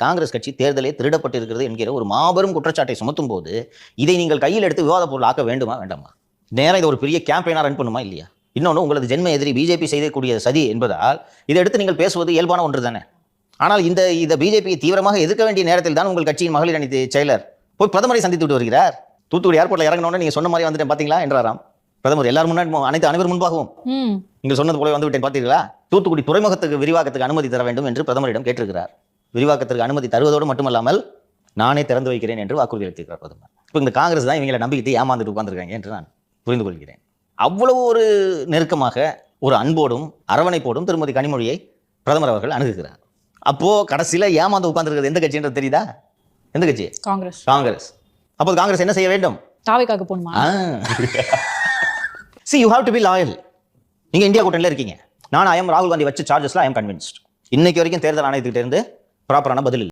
காங்கிரஸ் கட்சி தேர்தலே திருடப்பட்டிருக்கிறது என்கிற ஒரு மாபெரும் குற்றச்சாட்டை சுமத்தும் போது இதை நீங்கள் கையில் எடுத்து விவாத பொருள் ஆக்க வேண்டுமா வேண்டாமா? நேரம் இதை ஒரு பெரிய கேம்பெயினாக ரன் பண்ணுமா இல்லையா? இன்னொன்று, உங்களது ஜென்ம எதிரி பிஜேபி செய்யக்கூடிய சதி என்பதால் இதை எடுத்து நீங்கள் பேசுவது இயல்பான ஒன்று தானே. ஆனால் இந்த பிஜேபியை தீவிரமாக எதிர்க்க வேண்டிய நேரத்தில் தான் உங்கள் கட்சியின் மகளிர் அணி செயலர் போய் பிரதமரை சந்தித்து விட்டு வருகிறார். தூத்துக்குடி ஏர்போர்ட்ல இறங்கணும்னு நீங்க சொன்ன மாதிரி வந்துட்டேன் பாத்தீங்களா என்றாராம் பிரதமர். எல்லாரும் முன்னாடி அனைவர் முன்பாகவும் நீங்கள் சொன்னது போல வந்து விட்டேன் பார்த்தீர்களா? தூத்துக்குடி துறைமுகத்துக்கு விரிவாக்கத்துக்கு அனுமதி தர வேண்டும் என்று பிரதமரிடம் கேட்டிருக்கிறார். விரிவாக்கத்திற்கு அனுமதி தருவதோடு மட்டுமல்லாமல் நானே திறந்து வைக்கிறேன் என்று வாக்குறுதி அளித்திருக்கிறார் பிரதமர். இப்போ இந்த காங்கிரஸ் தான் இவங்களை நம்பிக்கிட்டு ஏமாந்துட்டு உட்கார்ந்துருக்காங்க என்று நான் புரிந்து கொள்கிறேன். அவ்வளவு ஒரு நெருக்கமாக ஒரு அன்போடும் அரவணைப்போடும் திருமதி கனிமொழியை பிரதமர் அவர்கள் அணுகுகிறார். அப்போ கடைசியில் ஏமாந்து உட்கார்ந்துருக்கிறது எந்த கட்சின்றது தெரியுதா? எந்த கட்சி? காங்கிரஸ். அப்போ காங்கிரஸ் என்ன செய்ய வேண்டும்? தாவேக்காக போணுமா? See, you have to be loyal. நீங்க இந்தியா கூட்டணியில இருக்கீங்க. நான் ராகுல் காந்தி வச்ச சார்ஜஸ்ல ஐ எம் கன்வின்ஸ்ட். இன்னைக்கு வரைக்கும் தேர்தல் ஆணையத்துக்கிட்ட இருந்து ப்ராப்பரான பதில் இல்லை.